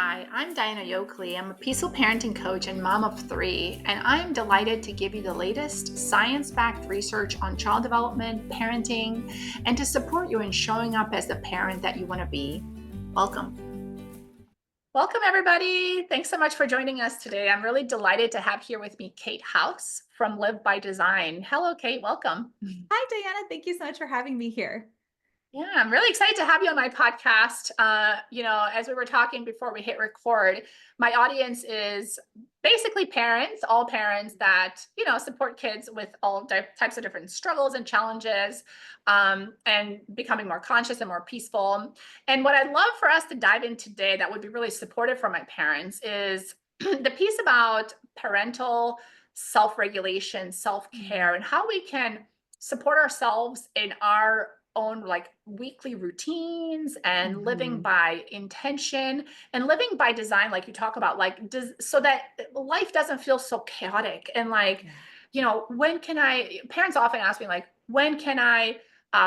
Hi, I'm Diana Yoakley. I'm a peaceful parenting coach and mom of three, and I'm delighted to give you the latest science backed research on child development, parenting, and to support you in showing up as the parent that you want to be. Welcome. Welcome, everybody. Thanks so much for joining us today. I'm really delighted to have here with me Kate House from Live by Design. Hello, Kate. Welcome. Hi, Diana. Thank you so much for having me here. Yeah, I'm really excited to have you on my podcast. As we were talking before we hit record, my audience is basically parents, all parents that, support kids with all types of different struggles and challenges, and becoming more conscious and more peaceful. And what I'd love for us to dive in today that would be really supportive for my parents is the piece about parental self-regulation, self-care, and how we can support ourselves in our own like weekly routines and living Mhm. by intention and living by design, like you talk about, so that life doesn't feel so chaotic. And Yeah. when can I, parents often ask me, like, when can I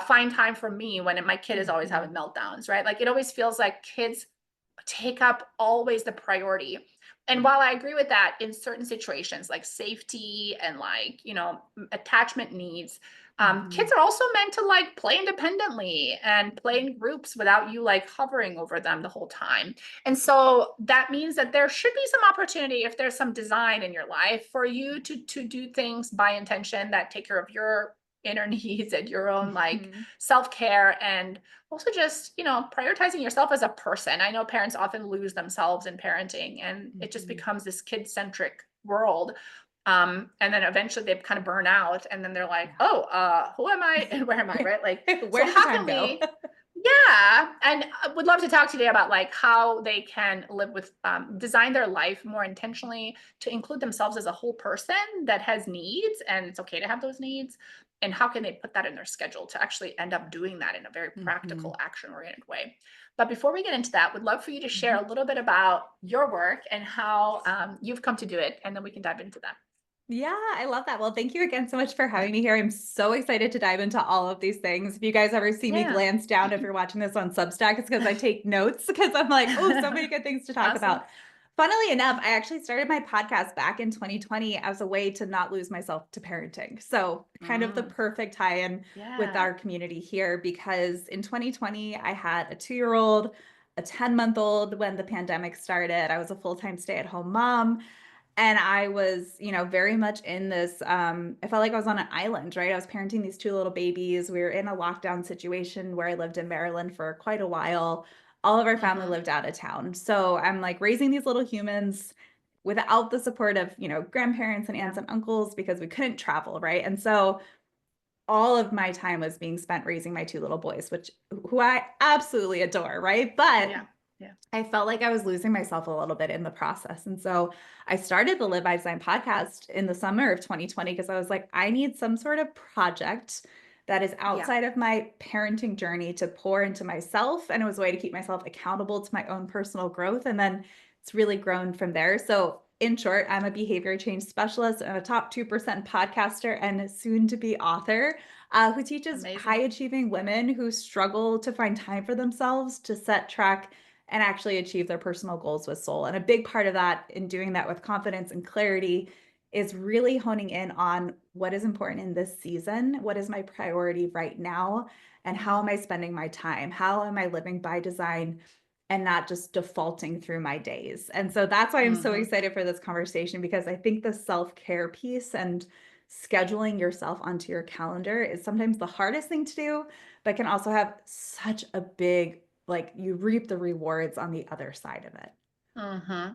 find time for me when my kid is always having Mhm. meltdowns, right? Like it always feels like kids take up always the priority. And Yeah. while I agree with that in certain situations, like safety and attachment needs, kids Mhm. are also meant to like play independently and play in groups without you like hovering over them the whole time. And so that means that there should be some opportunity, if there's some design in your life, for you to do things by intention that take care of your inner needs and your own like Mhm. self-care, and also just prioritizing yourself as a person. I know parents often lose themselves in parenting and it just Mhm. becomes this kid-centric world, and then eventually they kind of burn out and then they're like, Yeah. oh, who am I and where am I, right? Like, Where so did the how time can go? we, yeah, and I would love to talk today about like how they can live with, design their life more intentionally to include themselves as a whole person that has needs, and it's okay to have those needs. And how can they put that in their schedule to actually end up doing that in a very practical, Mhm. action-oriented way? But before we get into that, would love for you to share Mhm. a little bit about your work and how you've come to do it, and then we can dive into that. Yeah, I love that. Well, thank you again so much for having me here. I'm so excited to dive into all of these things. If you guys ever see me Yeah. glance down, if you're watching this on Substack, it's because I take notes because I'm like, oh, so many good things to talk Awesome. about. Funnily enough, I actually started my podcast back in 2020 as a way to not lose myself to parenting. So, kind of the Mm, perfect tie in with yeah. our community here because in 2020, I had a 2-year-old, a 10-month-old when the pandemic started. I was a full time stay at home mom. And I was, very much in this, I felt like I was on an island, right? I was parenting these 2 little babies. We were in a lockdown situation where I lived in Maryland for quite a while. All of our family Hmm. lived out of town. So I'm like raising these little humans without the support of, grandparents and Yeah. aunts and uncles because we couldn't travel, right? And so all of my time was being spent raising my 2 little boys, which who I absolutely adore, right? But Yeah. Yeah. I felt like I was losing myself a little bit in the process. And so I started the Live by Design podcast in the summer of 2020 because I was like, I need some sort of project that is Yeah. outside of my parenting journey to pour into myself. And it was a way to keep myself accountable to my own personal growth. And then it's really grown from there. So, in short, I'm a behavior change specialist and a top 2% podcaster and soon to be author who teaches high Amazing. achieving women who struggle to find time for themselves to set track and actually achieve their personal goals with soul. And a big part of that in doing that with confidence and clarity is really honing in on what is important in this season, what is my priority right now, and how am I spending my time? How am I living by design and not just defaulting through my days? And so that's why I'm so Hmm. excited for this conversation because I think the self-care piece and scheduling yourself onto your calendar is sometimes the hardest thing to do, but can also have such a big, like, you reap the rewards on the other side of it. Oh,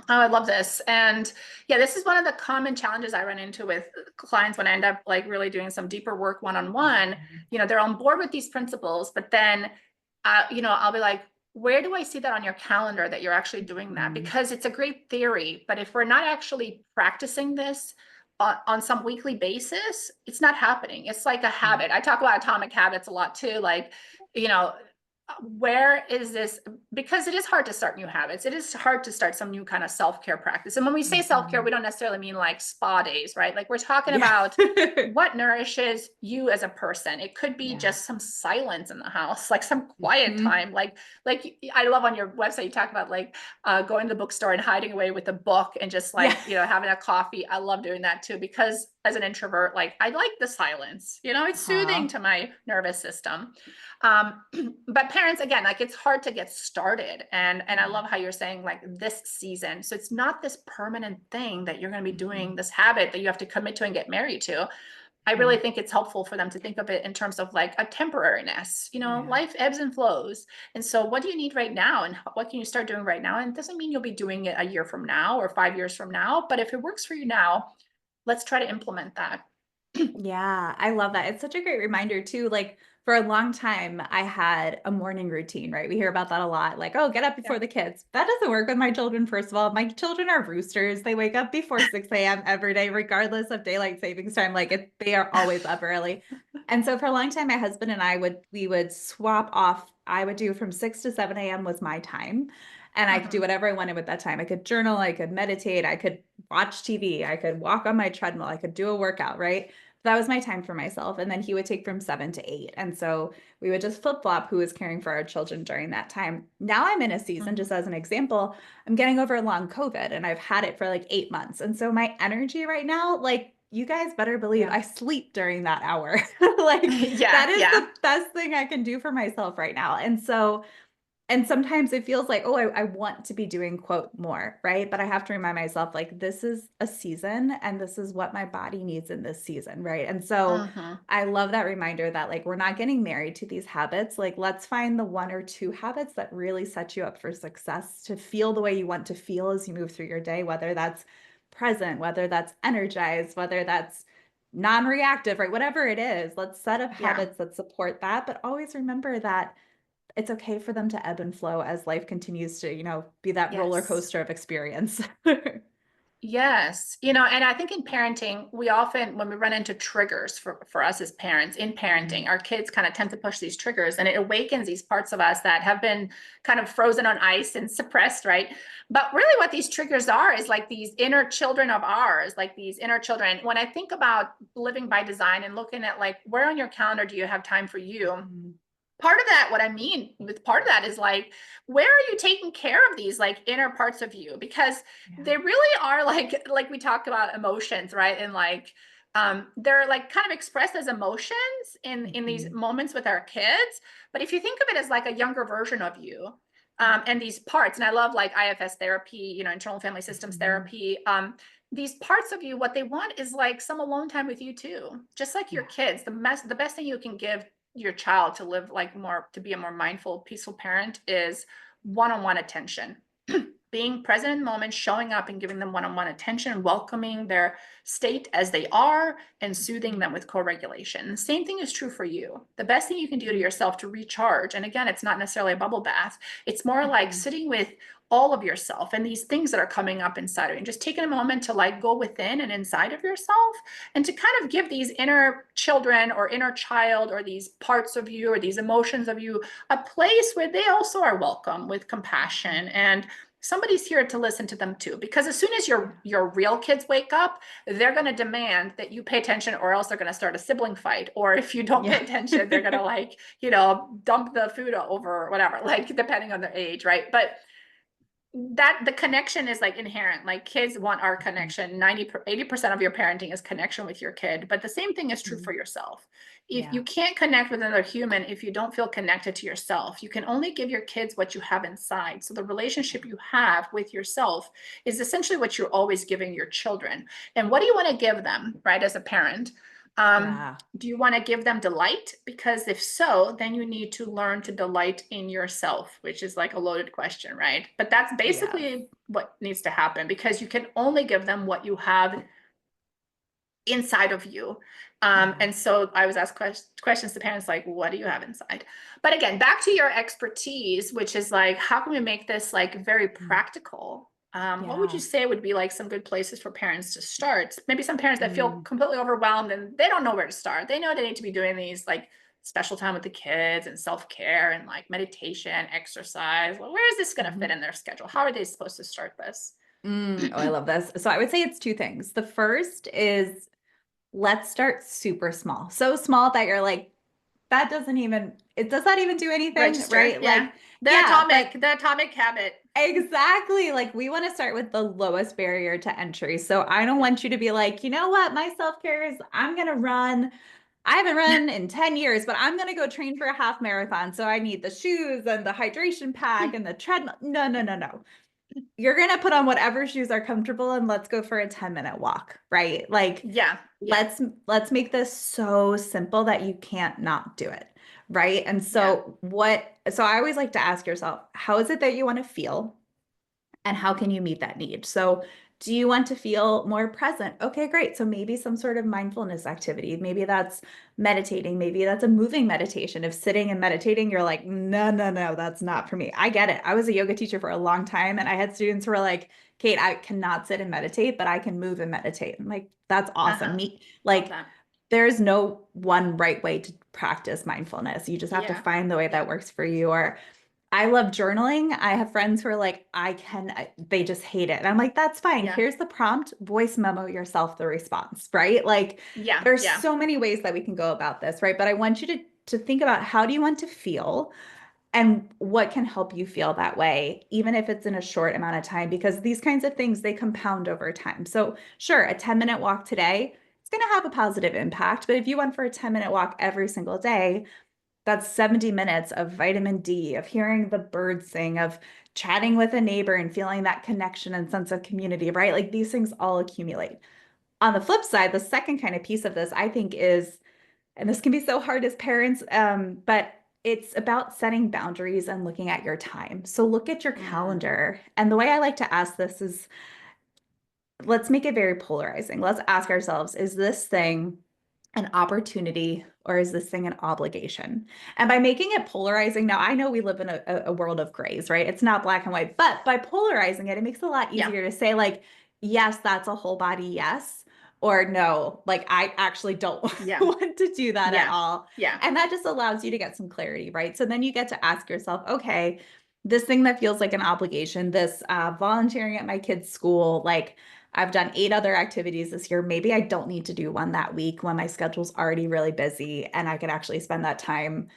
I love this. And yeah, this is one of the common challenges I run into with clients when I end up like really doing some deeper work one-on-one. Mhm. They're on board with these principles, but then, I'll be like, where do I see that on your calendar that you're actually doing that? Mhm. Because it's a great theory, but if we're not actually practicing this on some weekly basis, it's not happening. It's like a Yeah. habit. I talk about atomic habits a lot too. Like, you know, where is this? Because it is hard to start new habits. It is hard to start some new kind of self-care practice. And when we say self-care, Mhm. we don't necessarily mean like spa days, right? Like we're talking Yeah. about what nourishes you as a person. It could be Yeah. just some silence in the house, like some quiet Mhm. time. Like I love on your website, you talk about like going to the bookstore and hiding away with a book and just Yeah. like, having a coffee. I love doing that too, because as an introvert, like I like the silence, it's soothing Aw. to my nervous system. But parents, again, like it's hard to get started. And I Yeah. love how you're saying like this season. So it's not this permanent thing that you're going to be doing, Mhm. this habit that you have to commit to and get married to. I Yeah. really think it's helpful for them to think of it in terms of like a temporariness. Yeah. Life ebbs and flows. And so what do you need right now? And what can you start doing right now? And it doesn't mean you'll be doing it a year from now or 5 years from now. But if it works for you now, let's try to implement that. Yeah, I love that. It's such a great reminder too. Like for a long time, I had a morning routine, right? We hear about that a lot. Like, oh, get up Yeah. before the kids. That doesn't work with my children, first of all. My children are roosters. They wake up before 6 a.m. every day, regardless of daylight savings time. They are always up early. And so for a long time, my husband and we would swap off. I would do from 6 to 7 a.m. was my time. And I could do Mhm. whatever I wanted with that time. I could journal, I could meditate, I could watch TV, I could walk on my treadmill, I could do a workout, right? That was my time for myself. And then he would take from 7 to 8. And so we would just flip flop who was caring for our children during that time. Now I'm in a season, just Mhm. as an example, I'm getting over long COVID and I've had it for like 8 months. And so my energy right now, like, you guys better believe Yeah. I sleep during that hour. Like, Yeah. that is Yeah. the best thing I can do for myself right now. And sometimes it feels like, oh, I want to be doing quote more, right? But I have to remind myself, like, this is a season and this is what my body needs in this season, right? And so Mhm. I love that reminder that, like, we're not getting married to these habits. Like, let's find the one or two habits that really set you up for success to feel the way you want to feel as you move through your day, whether that's present, whether that's energized, whether that's non reactive, right? Whatever it is, let's set up Yeah. habits that support that. But always remember that it's okay for them to ebb and flow as life continues to, be that roller Yes. coaster of experience. Yes. And I think in parenting, we often, when we run into triggers for us as parents in parenting, Mhm. our kids kind of tend to push these triggers and it awakens these parts of us that have been kind of frozen on ice and suppressed, right? But really what these triggers are is like these inner children of ours, like these inner children. When I think about living by design and looking at like, where on your calendar do you have time for you? Mhm. Part of that, what I mean with part of that is like, where are you taking care of these like inner parts of you? Because Yeah. they really are like we talk about emotions, right? And like they're like kind of expressed as emotions in these Mhm. moments with our kids. But if you think of it as like a younger version of you, and these parts, and I love like IFS therapy, internal family systems Mhm. therapy, these parts of you, what they want is like some alone time with you too. Just like your Yeah. kids, the best thing you can give your child to live like more, to be a more mindful, peaceful parent is one-on-one attention. Being present in the moment, showing up and giving them one-on-one attention, welcoming their state as they are, and soothing Mhm. them with co-regulation. The same thing is true for you. The best thing you can do to Mhm. yourself to recharge, and again, it's not necessarily a bubble bath, it's more like Mhm. sitting with all of yourself and these things that are coming up inside of you, and just taking a moment to like go within and inside of yourself and to kind of give these inner children or inner child or these parts of you or these emotions of you a place where they also are welcome with Mhm. compassion, and somebody's here to listen to them too. Because as soon as Yeah. your real kids wake up, they're going to demand that you pay attention, or else they're going to start a sibling fight, or if you don't pay Yeah. attention, they're going to like dump the food over, or whatever, like depending on their age, right? But that the connection is like inherent. Like kids want our Mhm. connection. 80% of your parenting is connection with your kid, but the same thing is true Mhm. for yourself. If Yeah. you can't connect with another human, if you don't feel connected to yourself, you can only give your kids what you have inside. So the relationship Yeah. you have with yourself is essentially what you're always giving your children. And what do you want to give them, right, as a parent? Yeah. Do you want to give them delight? Because if so, then you need to learn to delight in yourself, which is like a loaded question, right? But that's Yes. basically what needs to happen, because you can only give them what you have inside of you. Yeah. And so I was asked questions to parents like, what do you have inside? But again, back to your expertise, which is like, how can we make this like very Mhm. practical? What would you Yeah. say would be like some good places for parents to start? Maybe some parents that feel Mm. completely overwhelmed and they don't know where to start. They know they need to be doing these like special time with the kids and self-care and like meditation, exercise. Well, where is this going to fit Mhm. in their schedule? How are they supposed to start this? Oh, I love this. So I would say it's two things. The first is let's start super small. So small that you're like, that doesn't even, it does not even do anything, Register. right? Yeah. Like, yeah, but The atomic habit. exactly. Like we want to start with the lowest barrier to entry. So I don't Yeah. want you to be like, you know what, my self-care is I'm gonna run. I haven't run in 10 years, but I'm gonna go train for a half marathon. So I need the shoes and the hydration pack and the treadmill. No, no, no, no. You're gonna put on whatever shoes are comfortable and let's go for a 10-minute walk, right? Like Yeah. Yeah. let's make this so simple that you can't not do it, right? And Yeah. so I always like to ask yourself, how is it that you want to feel and how can you meet that need? So do you want to feel more present? Okay, great. So maybe some sort of mindfulness activity. Maybe that's meditating. Maybe that's a moving meditation. If sitting and meditating, you're like, no, no, no, that's not for me. I get it. I was a yoga teacher for a long time and I had students who were like, Kate, I cannot sit and meditate, but I can move and meditate. I'm like, that's awesome. Uh-huh. Me, Love like, that. there's no one right way to practice mindfulness. You just have to Yeah. find the way Yeah. that works for you. Or I love journaling. I have friends who are like, they just hate it. And I'm like, that's fine. Yeah. Here's the prompt, voice memo yourself the response, right? Like Yeah. there's Yeah. so many ways that we can go about this, right? But I want you to think about how do you want to feel and what can help you feel that way, even if it's in a short amount of time, because these kinds of things, they compound over time. So sure, a 10-minute walk today, it's going to have a positive impact. But if you went for a 10-minute walk every single day, that's 70 minutes of vitamin D, of hearing the birds sing, of chatting with a neighbor and feeling that connection and sense of community, right? Like these things all accumulate. On the flip side, the second kind of piece of this, I think, is, and this can be so hard as parents, but it's about setting boundaries and looking at your time. So look at your Mm. calendar. And the way I like to ask this is let's make it very polarizing. Let's ask ourselves, is this thing an opportunity or is this thing an obligation? And by making it polarizing, now I know we live in a world of grays, right? It's not black and white, but by polarizing it, it makes it a lot Yeah. easier to say, like, yes, that's a whole body yes, or no, like, I actually don't Yeah. want to do that at Yeah. all. Yeah. And that just allows you to get some clarity, right? So then you get to ask yourself, okay, this thing that feels like an obligation, this volunteering at my kid's school, like, I've done 8 other activities this year. Maybe I don't need to do one that week when my schedule's already really busy and I can actually spend that time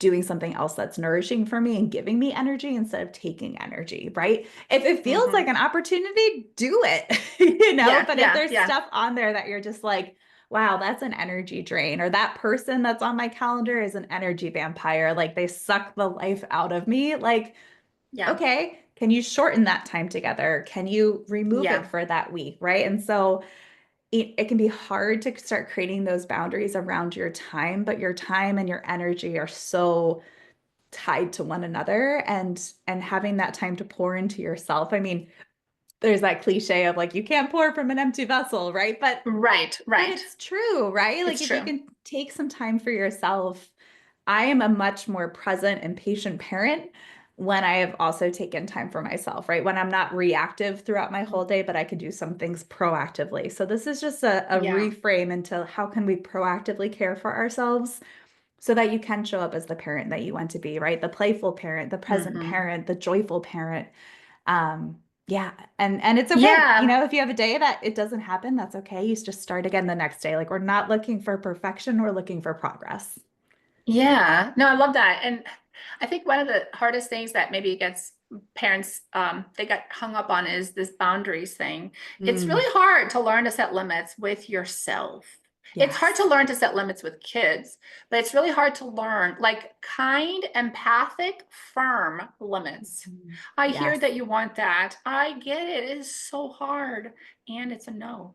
doing something else that's nourishing for me and giving me energy instead of taking energy, right? If it feels like Hmm. an opportunity, do it, you know? Yeah. But if Yeah. there's Yeah. stuff on there that you're just like, wow, that's an energy drain, or that person that's on my calendar is an energy vampire, like they suck the life out of me, like, Yeah. okay, can you shorten that time together? Can you remove it Yeah. for that week? Right. And so it can be hard to start creating those boundaries around your time, but your time and your energy are so tied to one another and having that time to pour into yourself. I mean, there's that cliche of like you can't pour from an empty vessel, right? Right. But Right. it's true, right? Like It's if you true. can take some time for yourself, I am a much more present and patient parent when I have also taken time for myself, right? When I'm not reactive throughout my whole day, but I can do some things proactively. So this is just a Yeah. reframe into how can we proactively care for ourselves so that you can show up as the parent that you want to be, right? The playful parent, the present Hmm. parent, the joyful parent. Um, yeah, and it's okay. You Yeah. know, if you have a day that it doesn't happen, that's okay. You just start again the next day. Like we're not looking for perfection, we're looking for progress. Yeah. No, I love that. And I think one of the hardest things that maybe gets parents they got hung up on is this boundaries thing. It's Mm, really hard to learn to set limits with yourself. It's hard yes. to learn to set limits with kids, but it's really hard to learn like kind, empathic, firm limits. Mhm. I hear Yes. that you want that. I get it. It is so hard. And it's a no.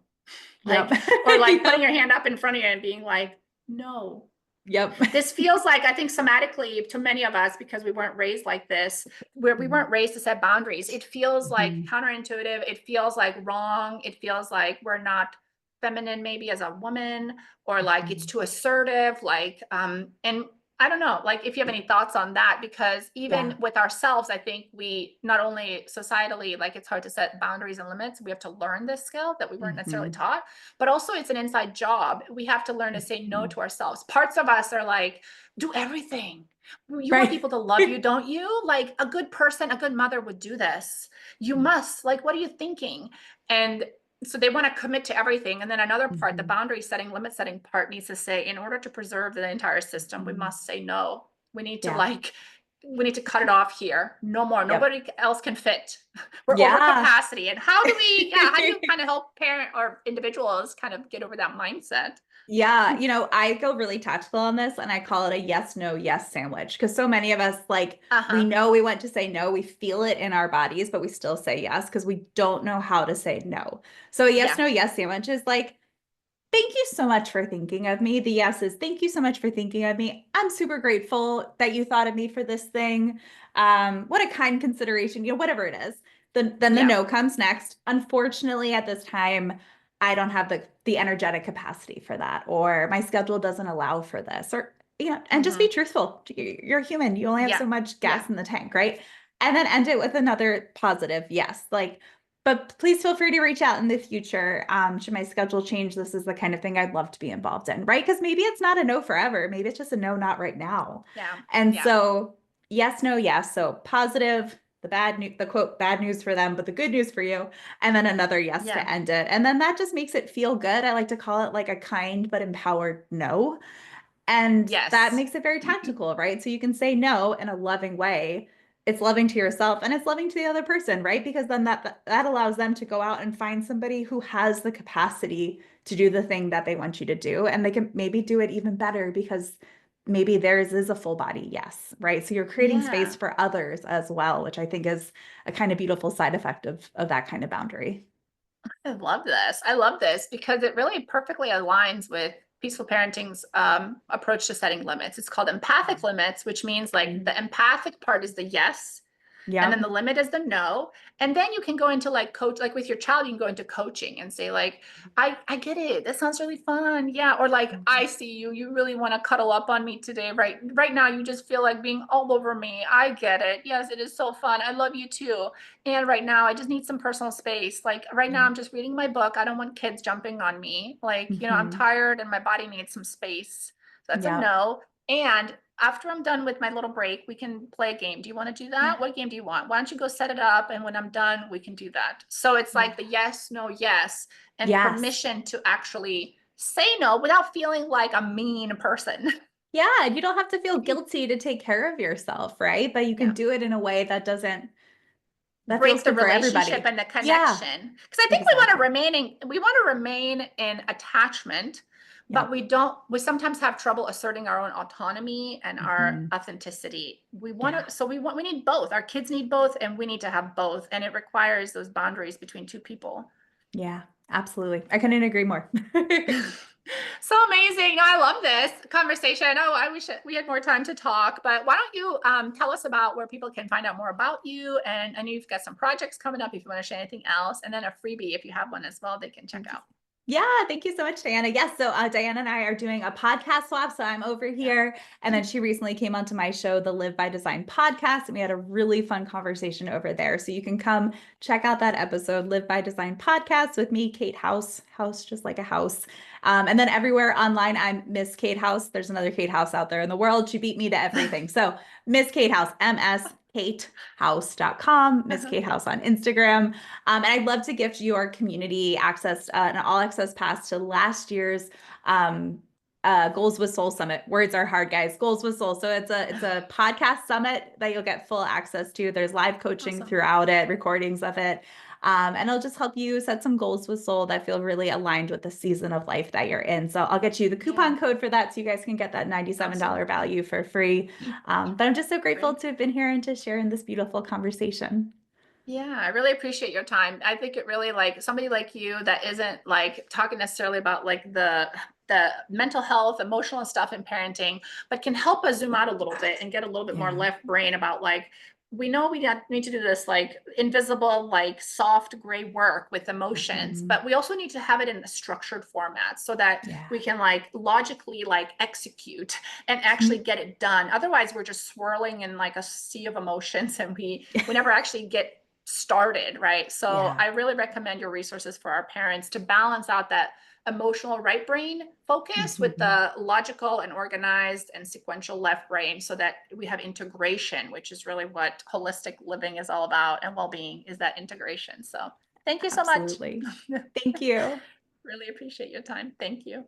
Yep. Like, or like putting Yep. your hand up in front of you and being like, no. Yep. This feels like, I think, somatically to many of us, because we weren't raised like this, where we weren't raised to set boundaries. It feels like Mhm. counterintuitive. It feels like wrong. It feels like we're not feminine, maybe as a woman, or like it's Mhm. too assertive. And I don't know, like if you have any thoughts on that, because even Yeah. with ourselves, I think we not only societally, like it's hard to set boundaries and limits. We have to learn this skill that we weren't necessarily Mhm. taught, but also it's an inside job. We have to learn to say no Mhm. to ourselves. Parts of us are like, do everything. You want Right. people to love you, don't you? Like a good person, a good mother would do this. You must. Like, what are you thinking? And so they want to commit to everything. And then another part, the Mhm. boundary setting, limit setting part needs to say, in order to preserve the entire system, we Mhm. must say no. We need to Yeah. like, we need to cut it off here. No more. Yep. Nobody else can fit. We're over Yeah. capacity. And how do we, yeah, how do you kind of help parent or individuals kind of get over that mindset? Yeah, I go really tactical on this and I call it a yes, no, yes sandwich because so many of us, like, we Uh-huh. know we want to say no, we feel it in our bodies, but we still say yes because we don't know how to say no. So a yes, Yeah. no, yes sandwich is like, thank you so much for thinking of me. The yes is thank you so much for thinking of me. I'm super grateful that you thought of me for this thing. What a kind consideration, whatever it is. Then the Yeah. no comes next. Unfortunately, at this time, I don't have the energetic capacity for that, or my schedule doesn't allow for this, or and just be Mm-hmm. truthful. You're human. You only have Yeah. so much Yeah. gas in the tank, right? And then end it with another positive yes. Like, but please feel free to reach out in the future. Should my schedule change, this is the kind of thing I'd love to be involved in, right? Because maybe it's not a no forever. Maybe it's just a no, not right now. Yeah. And Yeah. so, yes, no, yes. So positive, the bad news, the quote, bad news for them, but the good news for you. And then another yes to Yeah. end it. And then that just makes it feel good. I like to call it like a kind but empowered no. And that Yes. makes it very tactical, right? So you can say no in a loving way. It's loving to yourself and it's loving to the other person, right? Because then that allows them to go out and find somebody who has the capacity to do the thing that they want you to do. And they can maybe do it even better because maybe theirs is a full body yes, right? So you're creating space Yeah. for others as well, which I think is a kind of beautiful side effect of that kind of boundary. I love this. I love this because it really perfectly aligns with peaceful parenting's approach to setting limits. It's called empathic limits, which means like Mhm. the empathic part is the yes, and then Yep. the limit is the no. And then you can go into like coach, like with your child, you can go into coaching and say like, I get it. That sounds really fun. Yeah. Or like, I Mhm. see you. You really want to cuddle up on me today. Right now, you just feel like being all over me. I get it. Yes, it is so fun. I love you too. And right now, I just need some personal space. Like right now, Yeah. I'm just reading my book. I don't want kids jumping on me. Like, I'm Mhm. tired and my body needs some space. So that's a Yep. no. And after I'm done with my little break, we can play a game. Do you want to do Yeah. that? What game do you want? Why don't you go set it up? And when I'm done, we can do that. So it's Yeah. like the yes, no, yes, and Yes. permission to actually say no without feeling like a mean person. Yeah, and you don't have to feel guilty to take care of yourself, right? But you can Yeah. do it in a way that feels Break the good for relationship everybody. and the Yeah, connection. Because I think exactly. we want to remain in attachment, but Yep. we sometimes have trouble asserting our own autonomy and our Hmm. authenticity. We want Yeah. to, so we need both. Our kids need both, and we need to have both. And it requires those boundaries between two people. Yeah, absolutely. I couldn't agree more. So amazing. I love this conversation. Oh, I wish we had more time to talk, but why don't you tell us about where people can find out more about you? And I know you've got some projects coming up if you want to share anything else, and then a freebie if you have one as well, they can check Thank you. out. Yeah, thank you so much, Diana. Yes, so Diana and I are doing a podcast swap. So I'm over Yeah. here, and then she recently came onto my show, the Live by Design podcast, and we had a really fun conversation over there. So you can come check out that episode, Live by Design podcast, with me, Kate House, house just like a house. And then everywhere online, I'm Miss Kate House. There's another Kate House out there in the world. She beat me to everything. So Miss Kate House, mskatehouse.com, Miss Uh-huh. Kate House on Instagram. And I'd love to gift your community access, an all access pass to last year's um, Goals with Soul Summit. Words are hard, guys. Goals with Soul. So it's a podcast summit that you'll get full access to. There's live coaching Awesome. throughout it, recordings of it. And it'll just help you set some goals with soul that feel really aligned with the season of life that you're in. So I'll get you the Yeah. coupon code for that so you guys can get that $97 Awesome. value for free. But I'm just so grateful Great. to have been here and to share in this beautiful conversation. Yeah, I really appreciate your time. I think it really like somebody like you that isn't like talking necessarily about like the mental health, emotional stuff in parenting, but can help us zoom out a little bit and get a little bit more Yeah. left brain about like we know we need to do this like invisible, like soft gray work with emotions, Mhm. but we also need to have it in a structured format so that Yeah. we can like logically like execute and actually get it done. Otherwise, we're just swirling in like a sea of emotions and we never actually get started, right? So Yeah, I really recommend your resources for our parents to balance out that emotional right brain focus with mhm. the logical and organized and sequential left brain so that we have integration, which is really what holistic living is all about, and well-being is that integration. So thank you so much. Absolutely. Thank you. Really appreciate your time. Thank you.